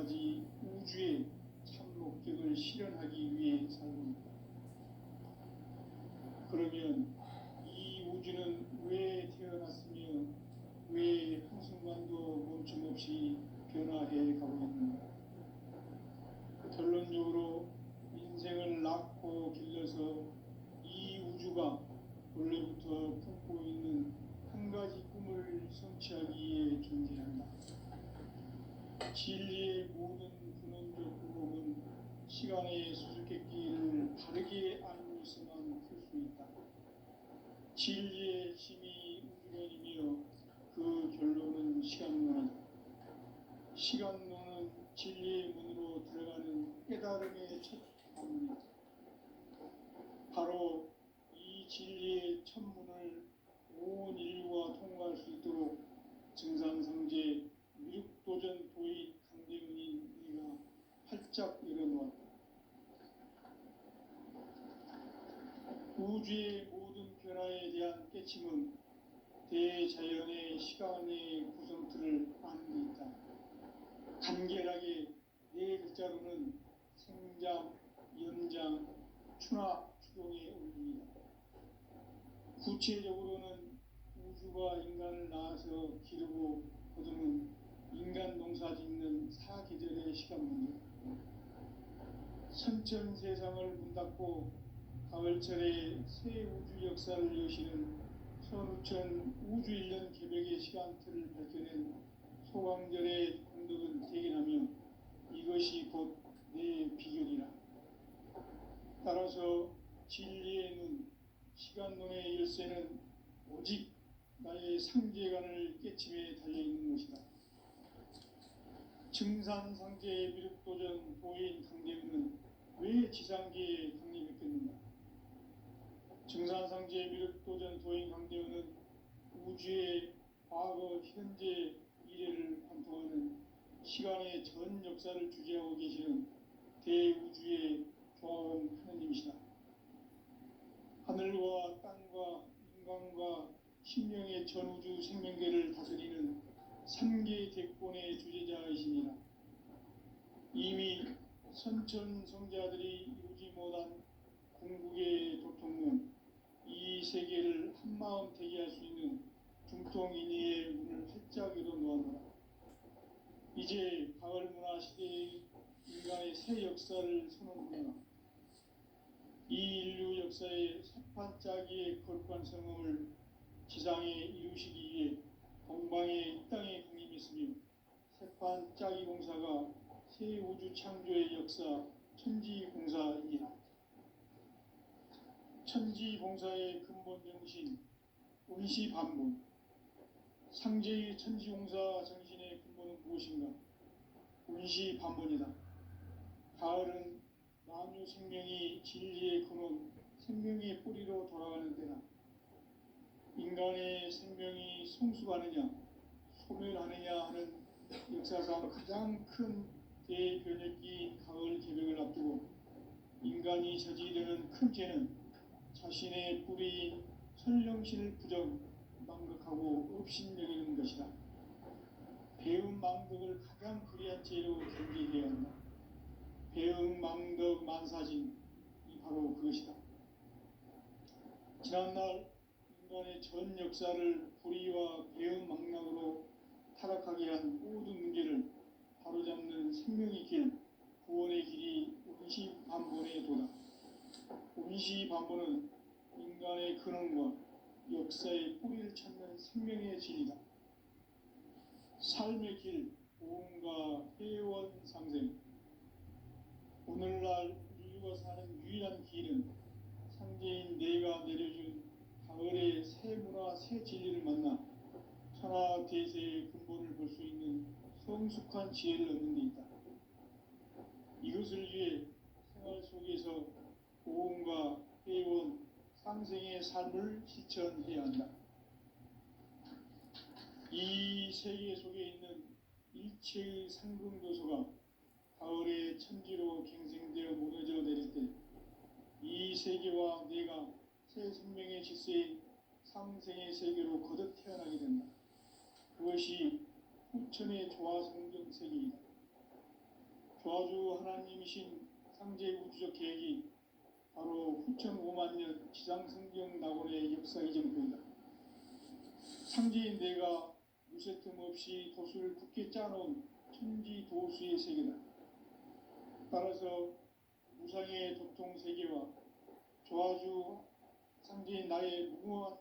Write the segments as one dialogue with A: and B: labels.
A: 가지 우주의 참 목적을 실현하기 위해 살고 있다. 그러면 이 우주는 왜 태어났으며 왜 한순간도 멈춤없이 변화해 가고 있는가? 결론적으로 인생을 낳고 길러서 이 우주가 원래부터 품고 있는 한 가지 꿈을 성취하기 위해 존재한다. 진리의 모든 근원적 구멍은 시간의 수수께끼를 바르게 알고 있어만 풀 수 있다. 진리의 힘이 우주론이며 그 결론은 시간론이다. 시간론은 진리의 문으로 들어가는 깨달음의 첫 방문이다. 바로 이 진리의 첫 문을 온 인류가 통과할 수 있도록 증산성제 미륵도전 도인 강대문인 네가 활짝 열어놓았다. 우주의 모든 변화에 대한 깨침은 대자연의 시간의 구성틀을 아는 데 있다. 간결하게 네 글자로는 생장, 연장, 추나 추동의 원리이다. 구체적으로는 우주가 인간을 낳아서 기르고 거두는 인간 농사 짓는 사계절의 시간 문제, 선천 세상을 문 닫고 가을철에 새 우주 역사를 여시는 선우천 우주 1년 개벽의 시간틀을 밝혀낸 소강절의 공덕은 대견하며 이것이 곧 내 비결이라. 따라서 진리의 눈, 시간론의 열쇠는 오직 나의 상제관을 깨침에 달려있는 것이다. 증산상제의 미륵도전 도인 강대문은 왜 지상계에 강림했겠는가? 증산상제의 미륵도전 도인 강대문은 우주의 과거, 현재, 미래를 관통하는 시간의 전 역사를 주재하고 계시는 대우주의 조화원 하느님이시다. 하늘과 땅과 인간과 신명의 전우주 생명계를 다스리는 3개 대권의 주제자이시니라. 이미 선천성자들이 이루지 못한 궁극의 도통문, 이 세계를 한마음 되게 할 수 있는 중통인의의 문을 활짝 열어놓았노라. 이제 가을 문화 시대의 인간의 새 역사를 선언하노라. 이 인류 역사의 새판짜기의 거룩한 성음을 지상에 이루시기 위해 동방에 이 땅에 강림했으며 새판짜기 공사가 새 우주 창조의 역사 천지공사이니라. 천지공사의 근본 정신 운시반분, 상제의 천지공사 정신의 근본은 무엇인가? 운시반분이다. 가을은 만유 생명이 진리의 근원, 생명의 뿌리로 돌아가는 때다. 인간의 생명이 성숙하느냐, 소멸하느냐 하는 역사상 가장 큰 대변혁기인 가을 개벽을 앞두고 인간이 저지르는 큰 죄는 자신의 뿌리인 천령신을 부정, 망극하고 업신여기는 것이다. 배움 망덕을 가장 불의한 죄로 경계해야 한다. 배움 망덕 만사진이 바로 그것이다. 지난날 인간의 전 역사를 불의와 배움 망락으로 타락하게 한 모든 문제를 바로잡는 생명의 길, 구원의 길이 운시반본의 도다. 운시반본은 인간의 근원과 역사의 뿌리를 찾는 생명의 진이다. 삶의 길, 보험과 회원 상생. 오늘날 인류가 사는 유일한 길은 상제인 내가 내려준 가을의 새 문화, 새 진리를 만나 천하 대세의 근본을 볼 수 있는 성숙한 지혜를 얻는 데 있다. 이것을 위해 생활 속에서 보험과 회원, 상생의 삶을 실천해야 한다. 이 세계 속에 있는 일체의 상금도서가 가을의 천지로 갱생되어 무너져 내릴 때 이 세계와 내가 새 생명의 질서인 상생의 세계로 거듭 태어나게 된다. 그것이 후천의 조화성경 세계이다. 조아주 하나님이신 상제 우주적 계획이 바로 후천 5만 년 지상성경 낙원의 역사의 전부이다. 상제인 내가 무쇠틈 없이 도수를 굳게 짜놓은 천지 도수의 세계다. 따라서 무상의 도통 세계와 조아주 상제인 나의 무궁한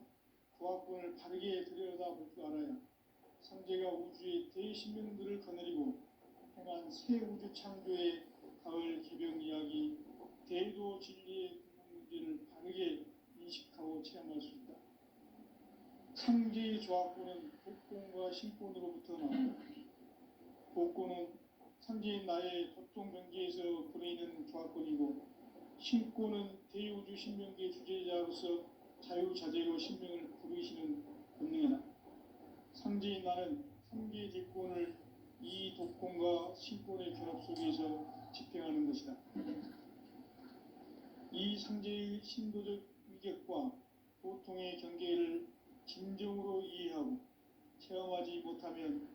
A: 조합권을 바르게 들여다볼 줄 알아야 상제가 우주의 대신명들을 거느리고 행한 새 우주 창조의 가을 개병 이야기, 대도 진리의 근본 문제를 바르게 인식하고 체험할 수 있다. 상제의 조합권은 복권과 신권으로부터 나온다. 복권은 상제인 나의 도통 경계에서 보내는 조합권이고, 신권은 대우주 신명계 주제자로서 자유자재로 신명을 부르시는 본능이다. 상제인 나는 3개의 대권을 이 독권과 신권의 결합 속에서 집행하는 것이다. 이 상제의 신도적 위격과 보통의 경계를 진정으로 이해하고 체험하지 못하면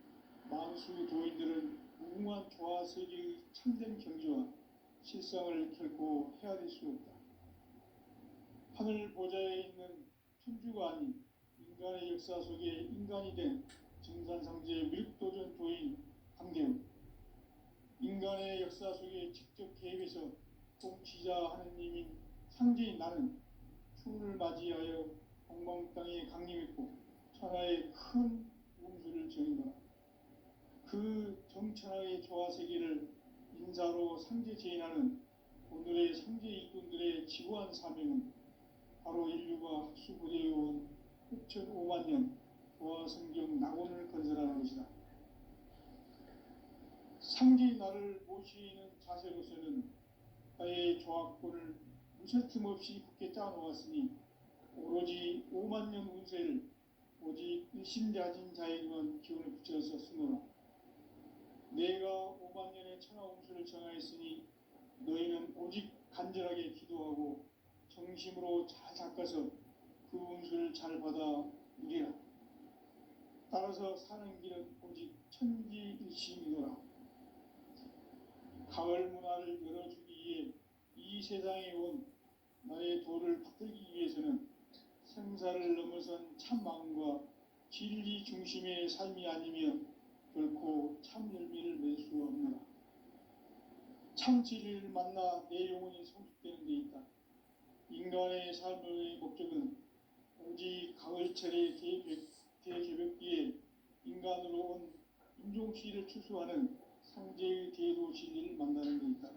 A: 만수 도인들은 무궁한 조화세계의 참된 경지와 실상을 결코 헤아릴 수 없다. 하늘 보좌에 있는 천주가 아닌 인간의 역사 속에 인간이 된 증산상제의 밀도전 도인 강대훈, 인간의 역사 속에 직접 개입해서 통치자 하느님인 상제인 나는 추운을 맞이하여 동방 땅에 강림했고 천하의 큰 운수를 전인거라. 그 정천하의 조화세계를 인사로 상제 제인하는 오늘의 상제 일꾼들의 지구한 사명은 바로 인류가 학수고대해온 후천 5만 년 조화성경 낙원을 건설하는 것이다. 상제인 나를 모시는 자세로서는 나의 조합권을 무쇠틈 없이 굳게 짜놓았으니 오로지 5만 년 운세를 오직 일심자진 자에게만 기운을 붙여서 쓰노라. 내가 5만 년의 천하 운수를 정하였으니 너희는 오직 간절하게 기도하고 정심으로 잘 닦아서 그 운수를 잘 받아 누리라. 따라서 사는 길은 오직 천지일심이노라. 가을 문화를 열어주기 위해 이 세상에 온 나의 도를 붙들기 위해서는 생사를 넘어선 참 마음과 진리 중심의 삶이 아니면 결코 참 열매를 맺을 수 없노라. 참 진리를 만나 내 영혼이 성숙되는 데 있다. 인간의 삶의 목적은 오직 가을철의 대개벽기에 인간으로 온 인종시를 추수하는 상제의 대도 진리를 만나는 데 있다.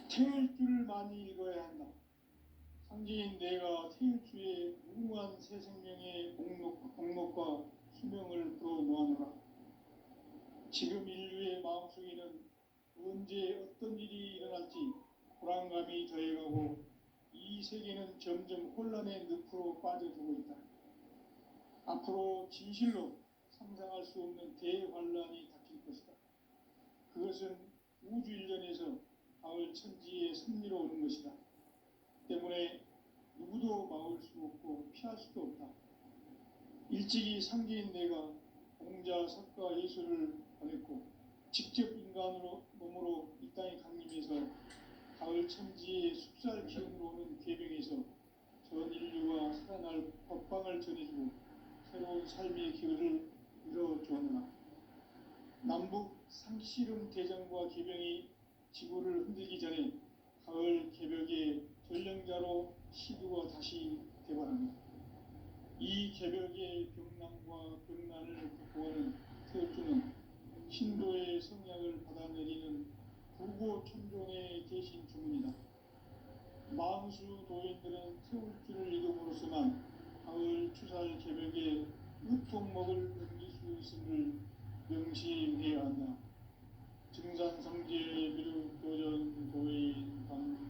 A: 태일 줄을 많이 읽어야 한다. 상제인 내가 태일주의 무궁한 새 생명의 목록과 수명을 풀어놓아노라. 지금 인류의 마음속에는 언제 어떤 일이 일어날지 불안감이 더해가고 이 세계는 점점 혼란의 늪으로 빠져들고 있다. 앞으로 진실로 상상할 수 없는 대환란이 닥칠 것이다. 그것은 우주 일전에서 가을 천지의 섭리로 오는 것이다. 때문에 누구도 막을 수 없고 피할 수도 없다. 일찍이 상제인 내가 공자, 석가, 예수를 보냈고 직접 인간으로 몸으로 이 땅에 강림해서 가을 천지의 숲살 기운으로 오는 계병에서 전 인류가 살아날 법방을 전해주고 새로운 삶의 기회를 이뤄주었노라. 남북 상씨름 대전과 계병이 지구를 흔들기 전에 가을 개벽의 전령자로 시두가 다시 개발합니다. 이 개벽의 병난과 병난을 극복하는 태엽주는 신도의 성약을 받아내리는 불고 천존의 대신 주문이다. 만수 도인들은 태울주를 이름으로서만 가을 추살 개벽에 으통먹을 넘길 수 있음을 명심해야 한다. 증산성제 비록 도전 도인 방대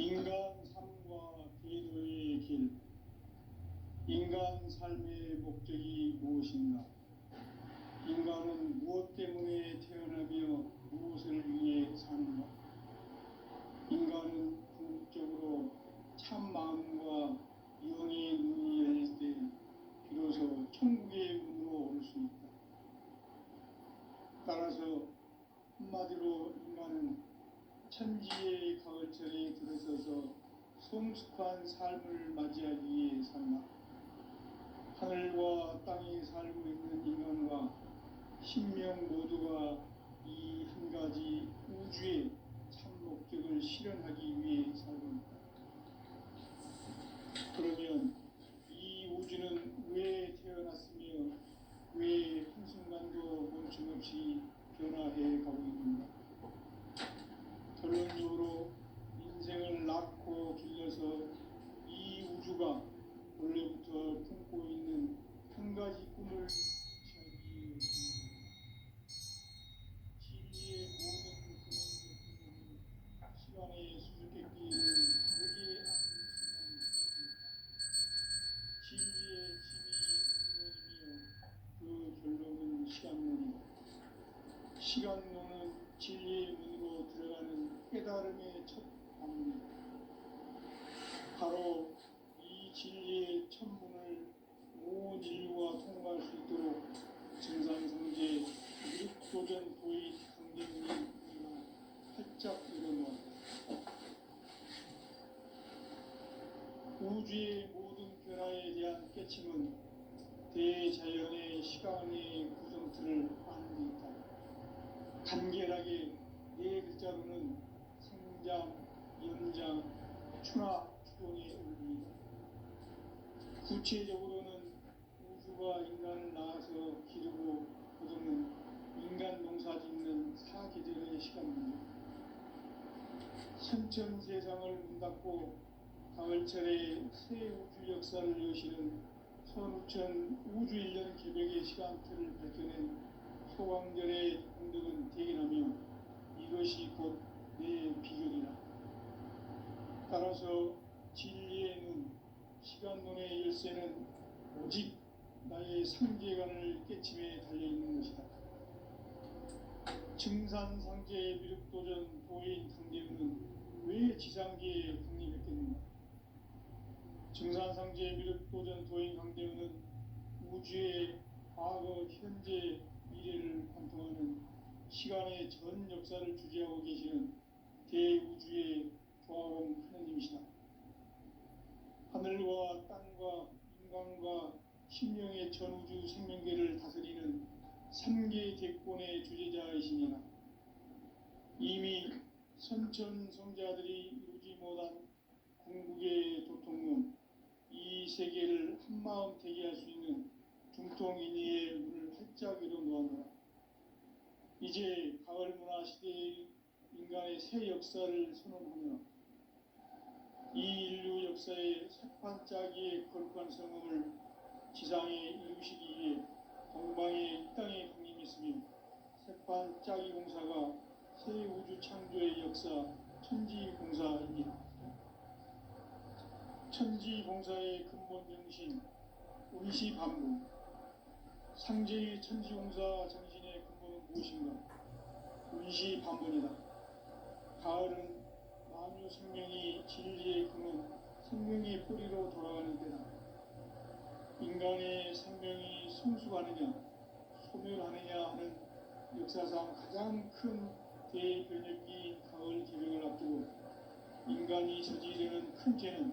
A: 인간 삶과 대도의 길. 인간 삶의 목적이 무엇인가? 인간은 무엇 때문에 태어나며 무엇을 위해 사는가? 인간은 천지의 가을철에 들어서서 성숙한 삶을 맞이하기 위해 산다. 하늘과 땅에 살고 있는 인간과 신명 모두가 이 한 가지 우주의 참 목적을 실현하기 위해 살고 있다. 그러면 이 우주는 왜 태어났으며 왜 한순간도 멈춤없이 변화해 가고 있는가? 결론적으로 인생을 낳고 길러서 이 우주가 원래부터 품고 있는 한 가지 꿈을 성취하기 위해 진리의 모든 근원적인 시간의 수수께끼를 다르게 아는 진리의 힘이 근원이며 그 결론은 시간론이다. 시간론은 진리의 문으로 들어가는 깨달음의 첫 방문이다. 바로 이 진리의 첫 문을 온 인류가 통과할 수 있도록 증산성제 육도전 도의 강림이 활짝 열어놓았다. 우주의 모든 변화에 대한 깨침은 대자연의 시간의 구성틀을 아는 데 있다. 간결하게 네 글자로는 생장, 연장, 추나 추동의 의미이다. 구체적으로는 우주가 인간을 낳아서 기르고 거두는 인간 농사 짓는 사계절의 시간입니다. 선천 세상을 문 닫고 가을철에 새 우주 역사를 여시는 선우천 우주 1년 개벽의 시간틀을 밝혀낸 소광절의 공덕은 대견하며 이것이 곧 내 비결이라. 따라서 진리의 눈, 시간론의 열쇠는 오직 나의 상계관을 깨침에 달려있는 것이다. 증산상제의 미륵도전 도인 강대우는 왜 지상계에 국립했겠는가? 증산상제의 미륵도전 도인 강대우는 우주의 과거, 현재, 미래를 관통하는 시간의 전 역사를 주재하고 계시는 대우주의 조화공 하느님이시다. 하늘과 땅과 인간과 심령의 전우주 생명계를 다스리는 삼계 대권의 주제자이시니라. 이미 선천성자들이 이루지 못한 궁극의 도통문, 이 세계를 한마음 되게 할 수 있는 중통인의의 문을 활짝 열어놓았노라. 이제 가을 문화 시대의 인간의 새 역사를 선언하며 이 인류 역사의 새판짜기의 거룩한 성음을 지상에 이루시기 위해 동방의 이 땅에 강림했으며 새판짜기 공사가 새 우주 창조의 역사 천지공사입니다. 천지공사의 근본 정신 운시반부, 상제의 천지공사 정신의 근본은 무엇인가? 운시반문이다. 가을은 만유 생명이 진리의 근원, 생명의 뿌리로 돌아가는 때다. 인간의 생명이 성숙하느냐, 소멸하느냐 하는 역사상 가장 큰 대변혁기인 가을 개벽을 앞두고 인간이 저지르는 큰 죄는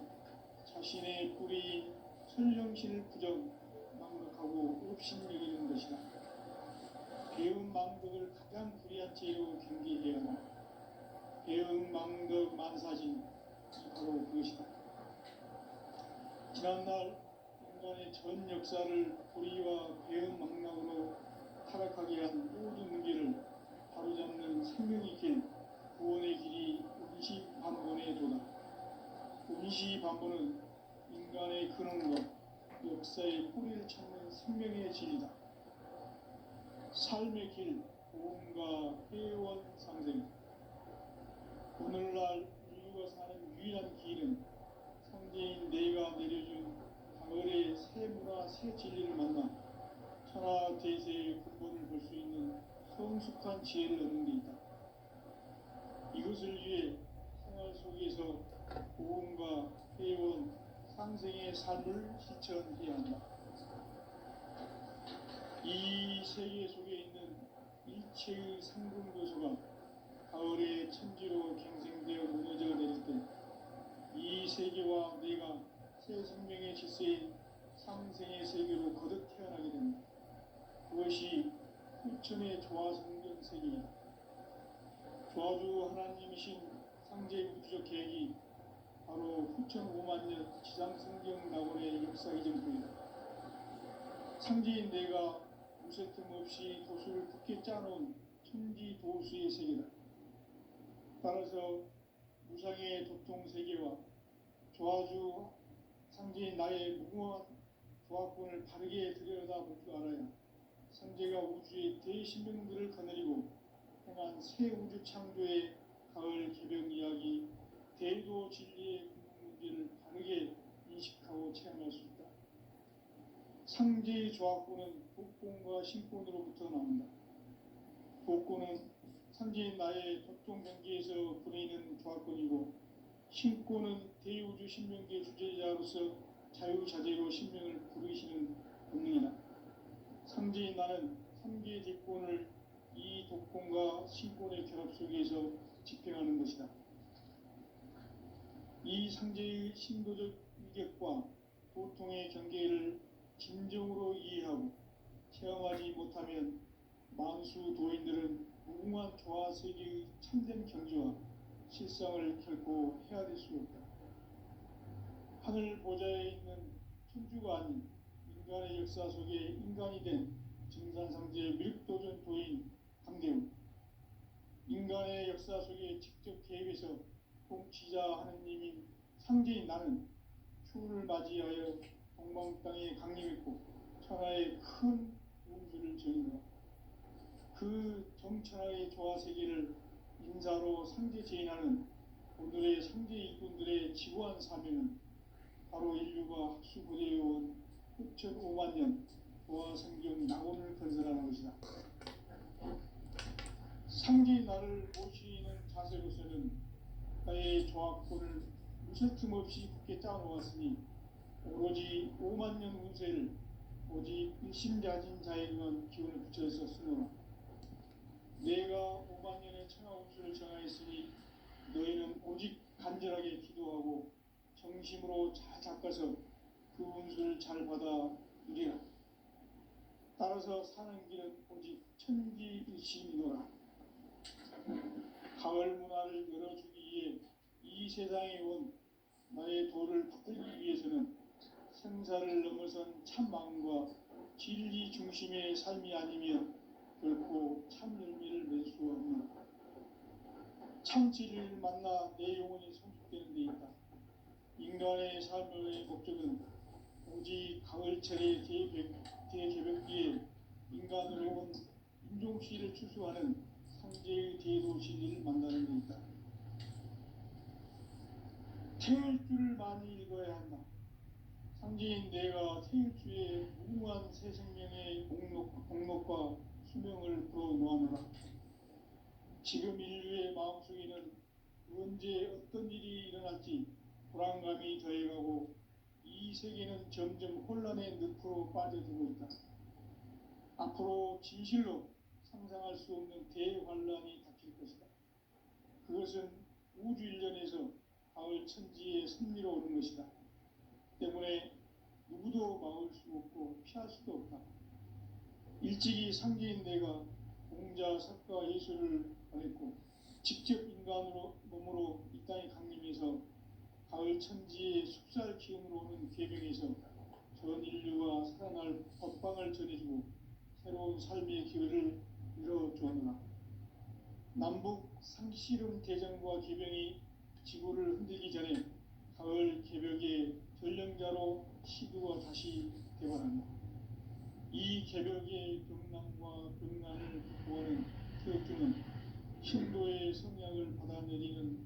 A: 자신의 뿌리인 설령신을 부정, 망각하고 업신여기는 것이다. 배운 망덕을 가장 불의한 죄로 경계해야 한다. 배은 망덕 만사진, 바로 그것이다. 지난날 인간의 전 역사를 불의와 배은 망락으로 타락하게 한 모든 문제를 바로잡는 생명의 길, 구원의 길이 운시반본의 도다. 운시반본은 인간의 근원과 역사의 뿌리를 찾는 생명의 진리다. 삶의 길, 보험과 회원 상생. 오늘날 인류가 사는 유일한 길은 상제인 내가 내려준 가을의 새 문화, 새 진리를 만나 천하대세의 근본을 볼 수 있는 성숙한 지혜를 얻는 데 있다. 이것을 위해 생활 속에서 보험과 회원, 상생의 삶을 실천해야 한다. 이 세계 속에 있는 일체의 상금 요소가 천지로 갱생되어 무너져 내릴 때 이 세계와 내가 새 생명의 질서인 상생의 세계로 거듭 태어나게 됩니다. 그것이 후천의 조화성경 세계이다. 조화주 하나님이신 상제 우주적 계획이 바로 후천 5만 년 지상성경 낙원의 역사 이전부이다. 상제인 내가 무쇠틈 없이 도수를 굳게 짜놓은 천지 도수의 세계다. 따라서 무상의 도통 세계와 조화주 상제인 나의 무궁한 조화권을 바르게 들여다볼 줄 알아야 상제가 우주의 대신명들을 거느리고 행한 새 우주 창조의 가을 개벽 이야기, 대도 진리의 문제를 바르게 인식하고 체험할 수 있다. 상제의 조화권은 복권과 신권으로부터 나온다. 복권은 상제인 나의 도통 경계에서 부르이는 조화권이고, 신권은 대우주 신명계 주제자로서 자유자재로 신명을 부르시는 본능이다. 상제인 나는 3개의 대권을 이 독권과 신권의 결합 속에서 집행하는 것이다. 이 상제의 신도적 위격과 도통의 경계를 진정으로 이해하고 체험하지 못하면 만수 도인들은 무궁한 조화 세계의 참된 경지와 실상을 결코 헤아릴 수 없다. 하늘 보좌에 있는 천주가 아닌 인간의 역사 속에 인간이 된 증산상제 밀도전 도인 강대우, 인간의 역사 속에 직접 개입해서 통치자 하느님인 상제인 나는 추운을 맞이하여 동방 땅에 강림했고 천하의 큰 운수를 전이노라. 그 정천하의 조화 세계를 인사로 상제 제인하는 오늘의 상제 일꾼들의 지구한 사명은 바로 인류가 학수고대해온 후천 5만 년 조화 성경 낙원을 건설하는 것이다. 상제인 나를 모시는 자세로서는 나의 조화권을 무쇠틈 없이 굳게 짜놓았으니 오로지 5만 년 운세를 오직 일심자진 자에게만 기운을 붙여서 쓰노라. 내가 5만 년의 천하 운수를 정하였으니 너희는 오직 간절하게 기도하고 정심으로 잘 닦아서 그 운수를 잘 받아 누리라. 따라서 사는 길은 오직 천지일심이노라. 가을 문화를 열어주기 위해 이 세상에 온 나의 도를 붙들기 위해서는 생사를 넘어선 참 마음과 진리 중심의 삶이 아니면 결코 참 열매를 맺을 수 없는 참 진리를 만나 내 영혼이 성숙되는 데 있다. 인간의 삶의 목적은 오직 가을철의 대개벽기에 인간으로 온 인종씨를 추수하는 상제의 대도 진리를 만나는 데 있다. 태일주를 많이 읽어야 한다. 상제인 내가 태일주의 무궁한 새 생명의 목록과 수명을 불어놓아노라. 지금 인류의 마음속에는 언제 어떤 일이 일어날지 불안감이 더해가고 이 세계는 점점 혼란의 늪으로 빠져들고 있다. 앞으로 진실로 상상할 수 없는 대환란이 닥칠 것이다. 그것은 우주 일련에서 가을 천지에 승리로 오는 것이다. 때문에 누구도 막을 수 없고 피할 수도 없다. 일찍이 상제인 내가 공자, 석가, 예수를 보냈고 직접 인간으로 몸으로 이 땅에 강림해서 가을 천지의 숙살 기운으로 오는 계명에서 전 인류가 살아날 법방을 전해주고 새로운 삶의 기회를 이뤄주었노라. 남북 상씨름 대전과 계명이 지구를 흔들기 전에 가을 개벽의 전령자로 시두가 다시 개발한다. 이 개벽의 병난과 병난을 극복하는 태극주는 신도의 성향을 받아내리는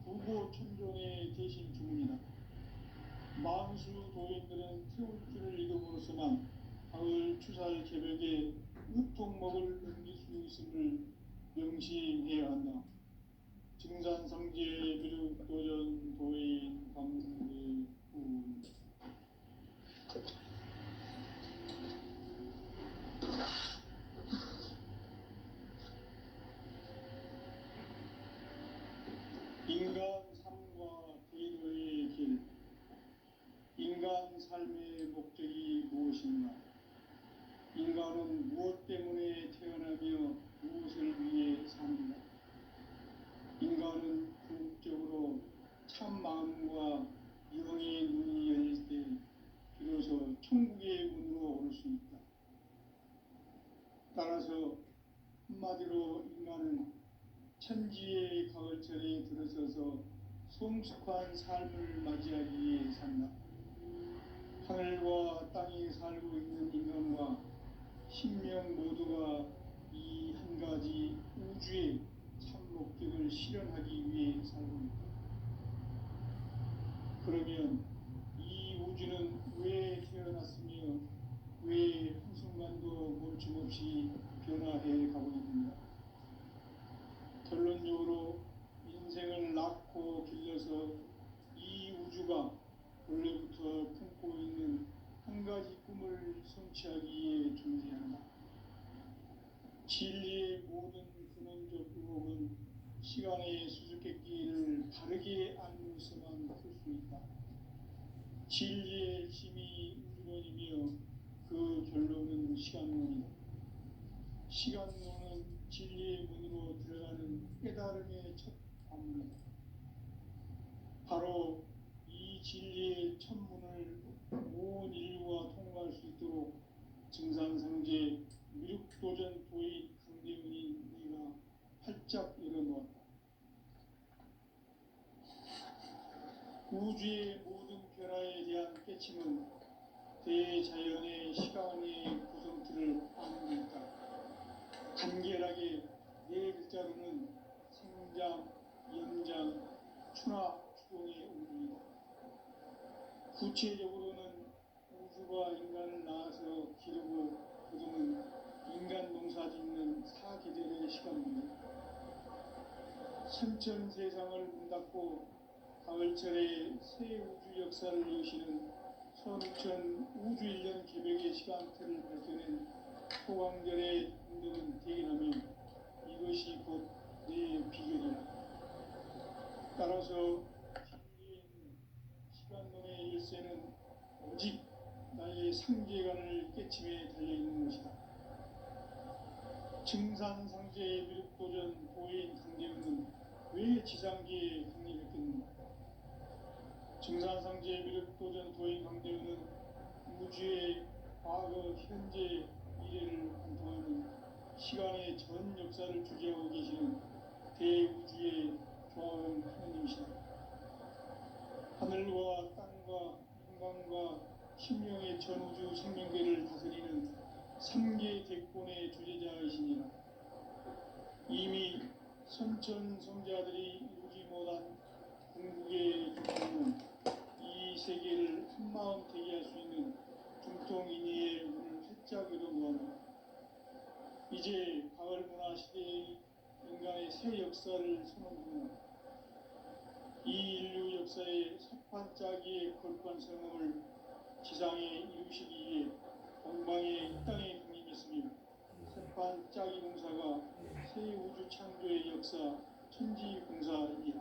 A: 부고천종의 대신 주문이다. 만수 도인들은 태극주를 읽음으로써만 가을 추살 개벽의 으통목을 넘길 수 있음을 명심해야 한다. 증산상제 비륵도전 도인 강대우. 무엇인가? 인간은 무엇 때문에 태어나며 무엇을 위해 삽니까? 인간은 궁극적으로 참 마음과 영의 눈이 열릴 때 비로소 천국의 문으로 올 수 있다. 따라서 한마디로 인간은 천지의 가을철에 들어서서 성숙한 삶을 맞이하기 위해 산다. 하늘과 땅에 살고 있는 인간과 신명 모두가 이 한 가지 우주의 참 목적을 실현하기 위해 살고 있다. 그러면 이 우주는 왜 태어났으며 왜 한순간도 멈춤없이 변화해 가고 있는가? 결론적으로 인생을 낳고 길러서 이 우주가 원래부터 품고 있는 한 가지 꿈을 성취하기 위해 존재한다. 진리의 모든 근원적 의혹은 시간의 수수께끼를 바르게 알면서만 풀 수 있다. 진리의 힘이 우주론이며 그 결론은 시간론이다. 시간론은 진리의 문으로 들어가는 깨달음의 첫 관문이다. 바로 이 진리의 첫 문을 온 인류가 통과할 수 있도록 증산상제 미륵도전 도인 강대훈이 네가 활짝 열어놓았다. 우주의 모든 변화에 대한 깨침은 대자연의 시간의 구성틀을 아는 데 있다. 간결하게 네 글자로는 생장, 연장, 추나 추동의 온리이다. 구체적으로는 우주가 인간을 낳아서 기르고 거두는 인간 농사 짓는 사계절의 시간입니다. 선천 세상을 문 닫고 가을철에 새 우주 역사를 여시는 선우천 우주 1년 개벽의 시간틀을 밝혀낸 소강절의 운동은 대견하며 이것이 곧 내 비결이다. 따라서 진리에 있는 시간론의 열쇠는 오직 나의 상계관을 깨침에 달려있는 것이다. 증산상제의 미륵도전 도인 강대훈은 왜 지상계에 강림했겠는가? 증산상제의 미륵도전 도인 강대훈은 우주의 과거, 현재, 미래를 관통하는 시간의 전 역사를 주재하고 계시는 대우주의 조화원 하느님이시다. 하늘과 땅과 인간과 신명의 전우주 생명계를 다스리는 3계 대권의 주제자이시니라. 이미 선천 성자들이 이루지 못한 궁극의 중통은 이 세계를 한마음 되게 할 수 있는 중통인의의 문을 활짝 열어놓았다. 이제 가을 문화 시대의 인간의 새 역사를 선언합니다. 이 인류 역사의 석판짜기의 거룩한 성공을 지상에 이루시기 위해 공방에 이 땅에 강림했으며 석판짜기 공사가 새 우주 창조의 역사 천지공사이다.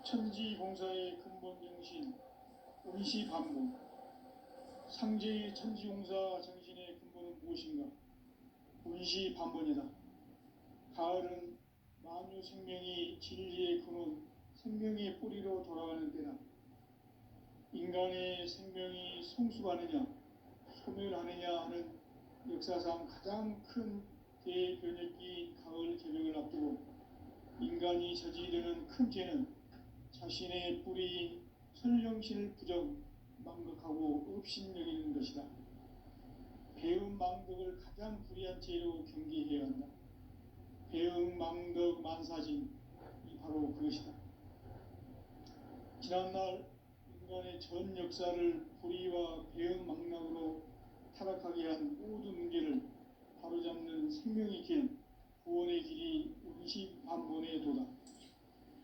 A: 천지공사의 근본 정신 운시반복. 상제의 천지공사 정신의 근본은 무엇인가? 운시반복이다. 가을은 만유 생명이 진리의 근원, 생명의 뿌리로 돌아가는 때다. 인간의 생명이 성숙하느냐, 소멸하느냐 하는 역사상 가장 큰 대변혁기인 가을 개벽을 앞두고 인간이 저지르는 큰 죄는 자신의 뿌리인 설령신을 부정, 망극하고 업신여기는 것이다. 배음 망덕을 가장 불의한 죄로 경계해야 한다. 배응, 망덕, 만사진, 이 바로 그것이다. 지난날 인간의 전 역사를 불의와 배응, 망락으로 타락하게 한 모든 문제를 바로잡는 생명의 길, 구원의 길이 운시반본의 도다.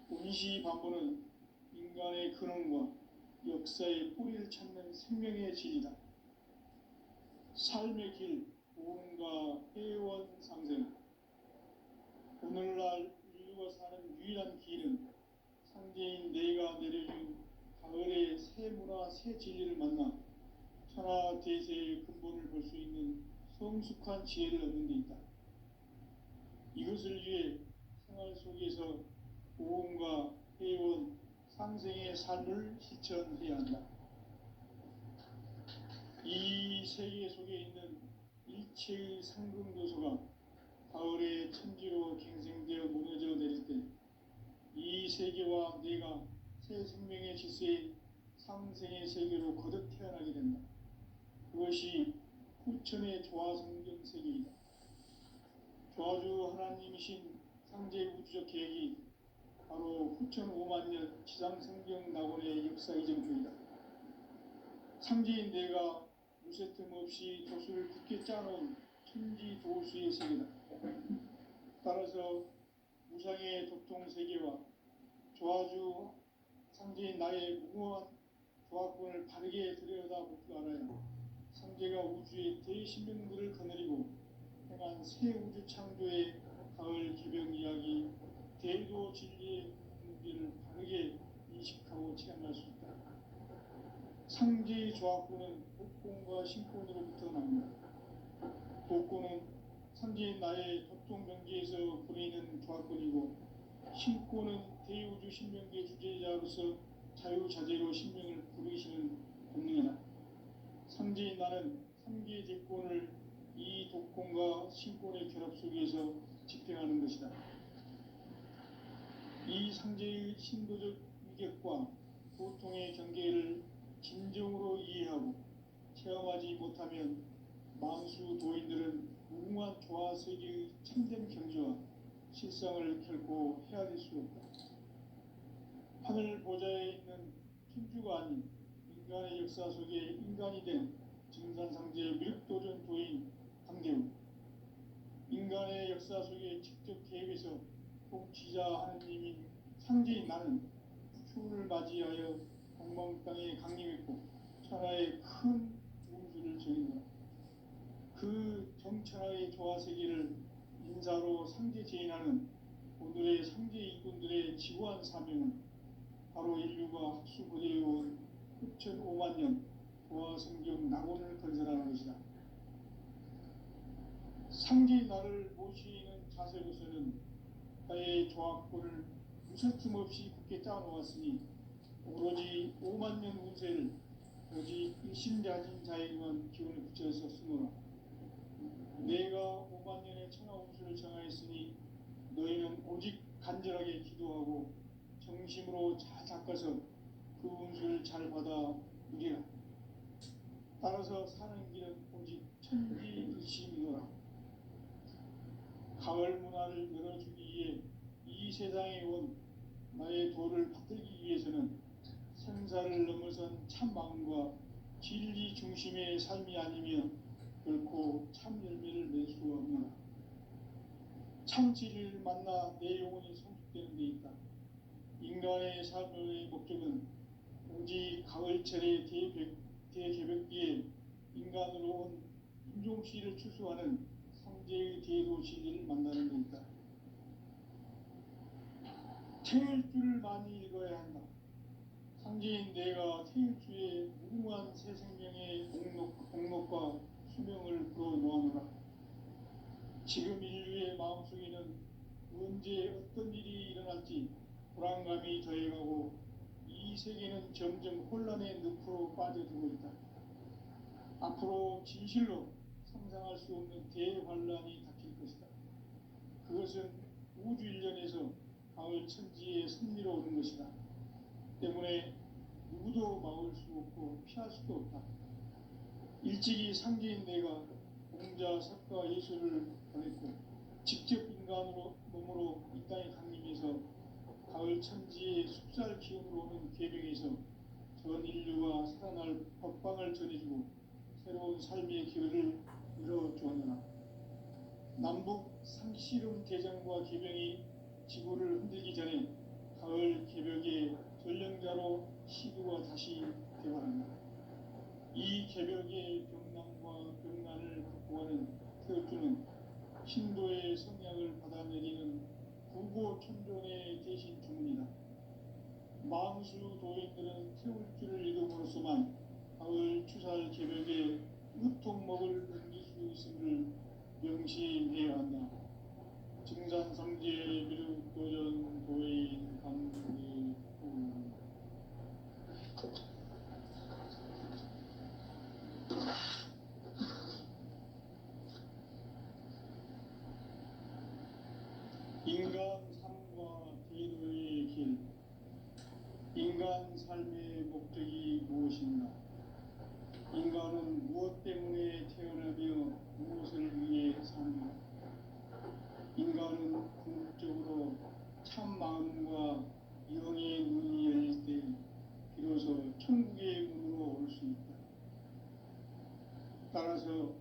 A: 운시반본은 인간의 근원과 역사의 뿌리를 찾는 생명의 진리다. 삶의 길, 구원과 회원상생. 오늘날 인류가 사는 유일한 길은 상제인 내가 내려준 가을의 새 문화, 새 진리를 만나 천하 대세의 근본을 볼 수 있는 성숙한 지혜를 얻는 데 있다. 이것을 위해 생활 속에서 보험과 회원, 상생의 삶을 실천해야 한다. 이 세계 속에 있는 일체의 상승도소가 가을의 천지로 갱생되어 무너져 내릴 때 이 세계와 내가 새 생명의 질서의 상생의 세계로 거듭 태어나게 된다. 그것이 후천의 조화성경 세계이다. 조화주 하나님이신 상제 우주적 계획이 바로 후천 5만년 지상성경 낙원의 역사 이정표이다. 상제인 내가 무쇠틈 없이 도수를 굳게 짜놓은 천지 도수의 세계다. 따라서 무상의 도통세계와 조화주 상제인 나의 무궁한 조화권을 바르게 들여다볼 줄 알아야 상제가 우주의 대신명들을 거느리고 행한 새 우주 창조의 가을 개벽 이야기, 대도 진리의 문제를 바르게 인식하고 체험할 수 있다. 상제의 조화권은 복권과 신권으로부터 나옵니다. 복권은 상제인 나의 도통 명계에서 보내는 조화권이고, 신권은 대우주 신명계 주제자로서 자유자재로 신명을 부르시는 본능이다. 상제인 나는 3개의 대권을 이 독권과 신권의 결합 속에서 집행하는 것이다. 이 상제의 신도적 위격과 보통의 경계를 진정으로 이해하고 체험하지 못하면 만수 도인들은 무궁한 조화세계의 참된 경지와 실상을 결코 헤아릴 수 없다. 하늘 보좌에 있는 천주가 아닌 인간의 역사 속에 인간이 된 증산상제 미륵도전 도인 강대우, 인간의 역사 속에 직접 개입해서 통치자 하느님인 상제인 나는 추운을 맞이하여 공망 땅에 강림했고 천하의 큰 운수를 정인다. 그 정천하의 조화세계를 인사로 상제 제인하는 오늘의 상제 일꾼들의 지구한 사명은 바로 인류가 학수고대해온 후천 5만년 조화성경 낙원을 건설하는 것이다. 상제인 나를 모시는 자세로서는 나의 조화권을 무설틈 없이 굳게 짜놓았으니 오로지 5만년 운세를 오직 일심자진 자에게만 기운을 붙여서 쓰노라. 내가 5만년의 천하 운수를 정하였으니 너희는 오직 간절하게 기도하고 정심으로 잘 닦아서 그 운수를 잘 받아 누리라. 따라서 사는 길은 오직 천지일심이노라. 가을 문화를 열어주기 위해 이 세상에 온 나의 도를 받들기 위해서는 생사를 넘어선 참 마음과 진리 중심의 삶이 아니면 결코 참 열매를 낼 수 없노라. 참 진리를 만나 내 영혼이 성숙되는 데 있다. 인간의 삶의 목적은 오직 가을철의 대개벽기에 인간으로 온 인종시를 추수하는 상제의 대도 진리를 만나는 데 있다. 태일주를 많이 읽어야 한다. 상제인 내가 태일주의 무궁한 새 생명의 공록과 수명을 불어놓아노라. 지금 인류의 마음속에는 언제 어떤 일이 일어날지 불안감이 더해가고 이 세계는 점점 혼란의 늪으로 빠져들고 있다. 앞으로 진실로 상상할 수 없는 대환란이 닥칠 것이다. 그것은 우주 일련에서 가을 천지의 승리로 오는 것이다. 때문에 누구도 막을 수 없고 피할 수도 없다. 일찍이 상제인 내가 공자, 석가, 예수를 보냈고 직접 인간으로 몸으로 이 땅에 강림해서 가을 천지의 숲살 기운으로 오는 계명에서 전 인류가 살아날 법방을 전해주고 새로운 삶의 기회를 열어주었노라. 남북 상씨름 대장과 계명이 지구를 흔들기 전에 가을 개벽의 전령자로 시구가 다시 되어간다. 이 개벽의 병난과 병난을 극복하는 태어주는 신도의 성향을 받아내리는 구고천존의 대신 주문이다. 만수 도인들은 태울주를 이름으로서만 가을 추살 개벽에 무통목을 넘길 수 있음을 명심해야 한다. 증산상제 미륵도전 도인 강대구 인간 삶과 대도의 길. 인간 삶의 목적이 무엇인가? 인간은 무엇 때문에 태어나며 무엇을 위해 사는가? 인간은 궁극적으로 참 마음과 영의 눈이 열릴 때 비로소 천국의 문으로 올 수 있다. 따라서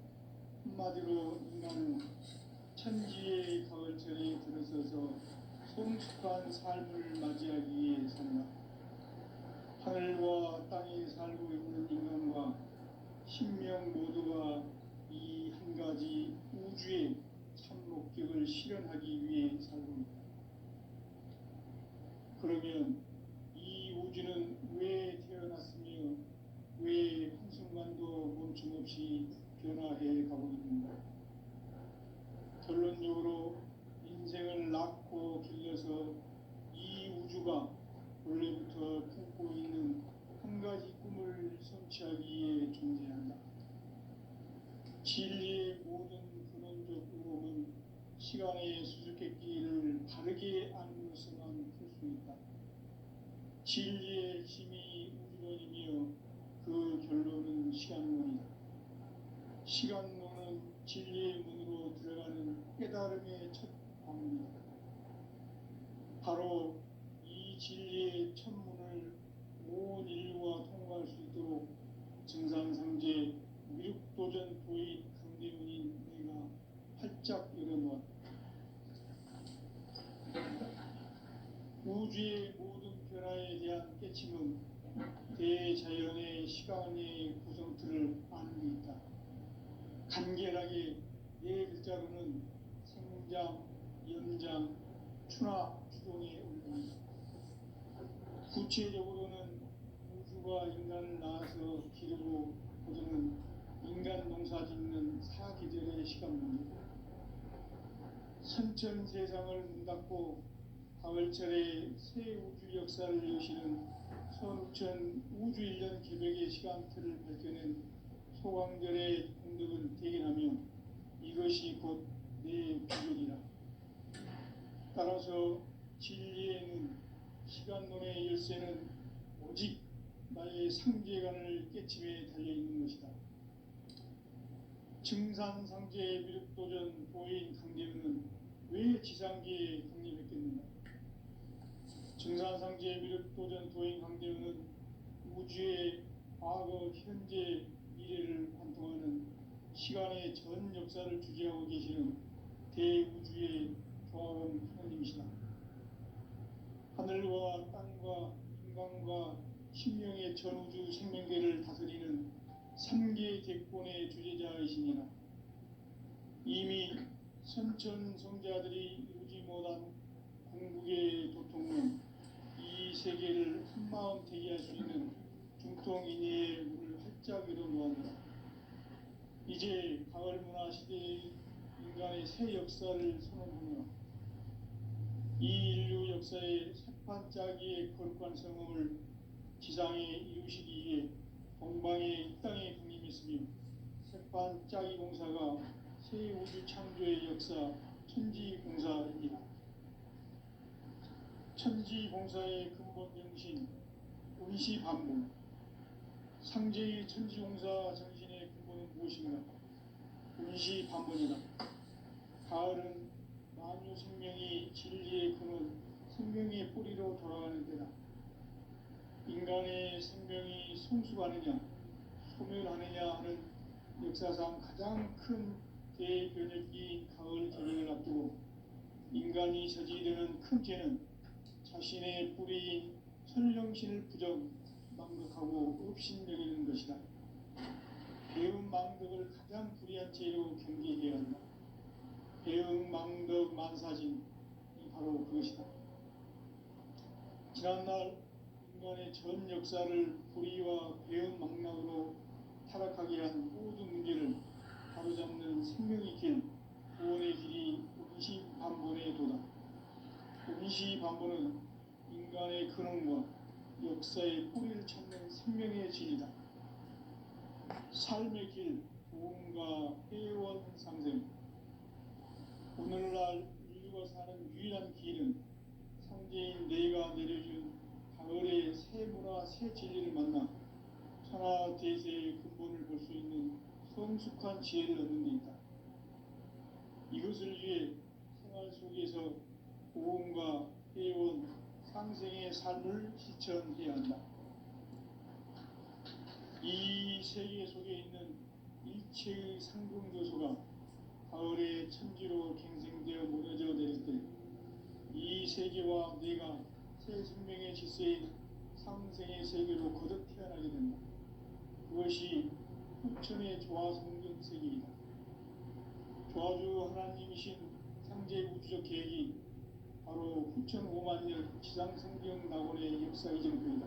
A: 한마디로 인간은 천지의 가을철에 들어서서 성숙한 삶을 맞이하기 위해 산다. 하늘과 땅에 살고 있는 인간과 신명 모두가 이 한 가지 우주의 참 목적을 실현하기 위해 살고 있다. 그러면 이 우주는 왜 태어났으며 왜 한순간도 멈춤없이 변화해 가고 있는가? 결론적으로 인생을 낳고 길러서 이 우주가 원래부터 품고 있는 한 가지 꿈을 성취하기 위해 존재한다. 진리의 모든 근원적 의혹은 시간의 수수께끼를 바르게 안으로서만 풀 수 있다. 진리의 힘이 우주론이며 그 결론은 시간론이다. 시간론은 진리의 문으로 들어가는 깨달음의 첫 방문이다. 바로 이 진리의 첫 문을 온 인류가 통과할 수 있도록 증산상제 미륵도전 도인 강대문인 내가 활짝 열어놓았다. 우주의 모든 변화에 대한 깨침은 대자연의 시간의 구성틀을 아는 데 있다. 간결하게 네 글자로는 생장, 연장, 추나 주동에 올립니다. 구체적으로는 우주가 인간을 낳아서 기르고 거두는 인간 농사 짓는 사계절의 시간문이고, 선천 세상을 문 닫고 가을철에 새 우주 역사를 여시는 선우천 우주 1년 개벽의 시간틀을 밝혀낸 소강절의 공덕을 대견하며 이것이 곧 내 비결이라. 따라서 진리에는 시간론의 열쇠는 오직 나의 상제관을 깨침에 달려있는 것이다. 증산상제 미륵도전 도인 강대문은 왜 지상계에 강림했겠는가? 증산상제 미륵도전 도인 강대문은 우주의 과거, 현재, 미래를 관통하는 시간의 전 역사를 주재하고 계시는 대우주의 조화원 하나님이시다. 하늘과 땅과 인간과 신명의 전우주 생명계를 다스리는 3개 대권의 주재자이시니라. 이미 선천성자들이 이루지 못한 궁극의 도통은 이 세계를 한마음 되게 할 수 있는 중통인의의 문을 활짝 열어놓았노라. 이제 가을 문화 시대의 인간의 새 역사를 선언하며 이 인류 역사의 새판짜기의 거룩한 성음을 지상에 이루시기 위해 동방의 이 땅에 강림했으며, 새판짜기 공사가 새 우주 창조의 역사 천지공사입니다. 천지공사의 근본 정신 운시반복. 상제의 천지공사 정신의 근본은 무엇인가? 운시반복이다. 가을은 만유 생명이 진리의 근원, 생명의 뿌리로 돌아가는 때다. 인간의 생명이 성숙하느냐, 소멸하느냐 하는 역사상 가장 큰 대변혁기인 가을 개경을 앞두고 인간이 저지르는 큰 죄는 자신의 뿌리인 선령신을 부정, 망덕하고 업신여기는 것이다. 배운 망덕을 가장 불의한 죄로 경계해야 한다. 배응 망덕 만사진이 바로 그것이다. 지난날 인간의 전 역사를 불의와 배은망락으로 타락하게 한 모든 문제를 바로잡는 생명의 길, 구원의 길이 임시반본에 도다. 임시반본은 인간의 근원과 역사의 뿌리를 찾는 생명의 진리다. 삶의 길, 보험과 회원 상생. 오늘날 인류가 사는 유일한 길은 상제인 내가 내려준 가을의 새 문화, 새 진리를 만나 천하 대세의 근본을 볼 수 있는 성숙한 지혜를 얻는 데 있다. 이것을 위해 생활 속에서 보험과 회원, 상생의 삶을 실천해야 한다. 이 세계 속에 있는 일체의 상공조소가 가을의 천지로 갱생되어 무너져 내릴 때 이 세계와 내가 새 생명의 질서인 상생의 세계로 거듭 태어나게 된다. 그것이 후천의 조화성경 세계이다. 조화주 하나님이신 상제 우주적 계획이 바로 후천 5만년 지상성경 낙원의 역사 이정표이다.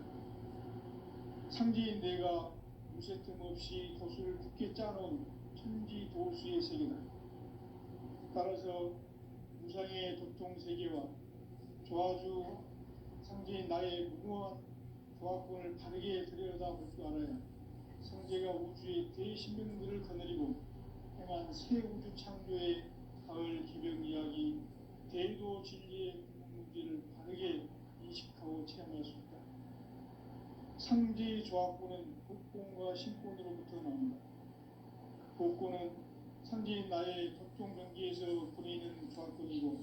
A: 상제인 내가 무쇠 틈 없이 도수를 굳게 짜놓은 천지 도수의 세계다. 따라서 무상의 도통세계와 조화주 상제인 나의 무모한 조화권을 바르게 들여다볼 줄 알아야 상제가 우주의 대신명들을 거느리고 행한 새 우주 창조의 가을 기병 이야기, 대도 진리의 문제를 바르게 인식하고 체험할 수 있다. 상제의 조화권은 복권과 신권으로부터 나온다. 복권은 상제인 나의 도통 경계에서 부리는 조화권이고,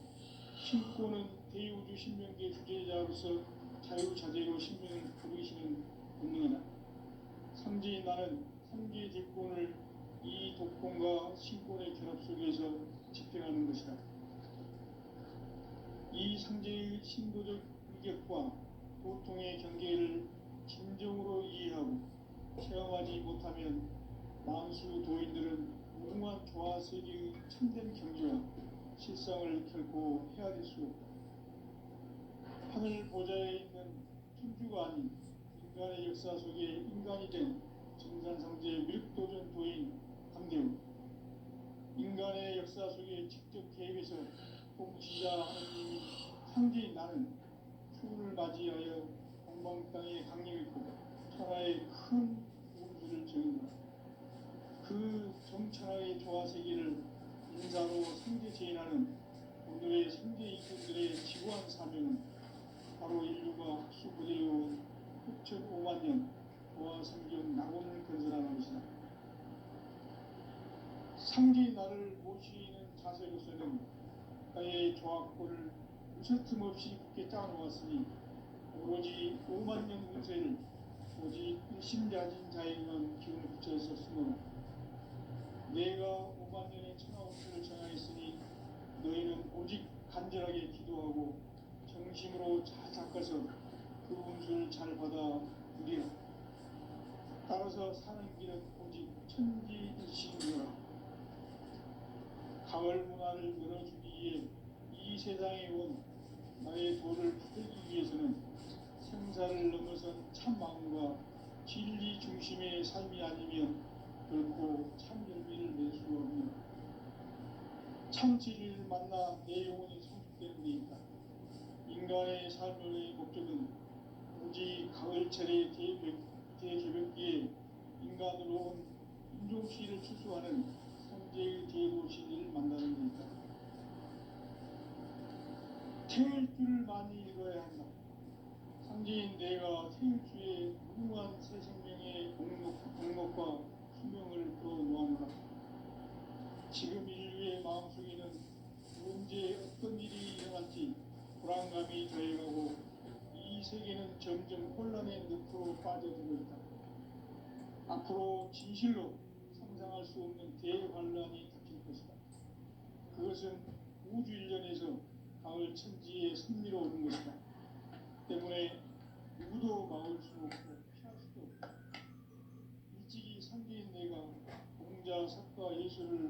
A: 신권은 대우주 신명계 주제자로서 자유자재로 신명을 부르시는 본능이다. 상제인 나는 상제 대권을 이 독권과 신권의 결합 속에서 집행하는 것이다. 이 상제의 신도적 위격과 도통의 경계를 진정으로 이해하고 체험하지 못하면 만수 도인들은 무궁한 조화세계의 참된 경지와 실상을 결코 헤아릴 수 없다. 하늘 보좌에 있는 천주가 아닌 인간의 역사 속에 인간이 된 정산상제 밀도전 도인 강대우, 인간의 역사 속에 직접 개입해서 통치자 하느님인 상제인 나는 추운을 맞이하여 동방 땅에 강림했고 천하의 큰 우주를 정인다. 그 정천하의 조화세계를 인사로 상제 제인하는 오늘의 상제 인권들의 지구한 사명은 바로 인류가 수부대해온 후천 5만년 조화성경 낙원을 건설하는 것이다. 상제인 나를 모시는 자세로서는 나의 조화권을 무쇠틈 없이 굳게 짜놓았으니 오로지 5만년 운세를 오직 일심자진 자에게만 기운을 붙여서 쓰노라. 내가 5만년의 천하 운세를 정하였으니 너희는 오직 간절하게 기도하고 정심으로 잘 닦아서 그 운수를 잘 받아 누리라. 따라서 사는 길은 오직 천지일신이라. 가을 문화를 열어주기 위해 이 세상에 온 나의 도를 풀기 위해서는 생사를 넘어선 참 마음과 진리 중심의 삶이 아니면 결코 참 열매를 낼 수 없는 참 진리를 만나 내 영혼이 성숙되는 데 있다. 인간의 삶의 목적은 오직 가을철의 대개벽기에 인간으로 온 인종시를 추수하는 상제의 대도 진리를 만나는 데 있다. 태일 줄을 많이 읽어야 한다. 상제인 내가 태일주의 무궁한 새 생명의 공목과 수명을 그어놓았노라. 지금 인류의 마음속에는 언제 어떤 일이 일어날지 불안감이 더해가고 이 세계는 점점 혼란의 늪으로 빠져들고 있다. 앞으로 진실로 상상할 수 없는 대환란이 닥칠 것이다. 그것은 우주 일련에서 가을 천지의 선미로 오는 것이다. 때문에 누구도 막을 수 없고 피할 수도 없다. 일찍이 상제인 내가 공자, 석가, 예술을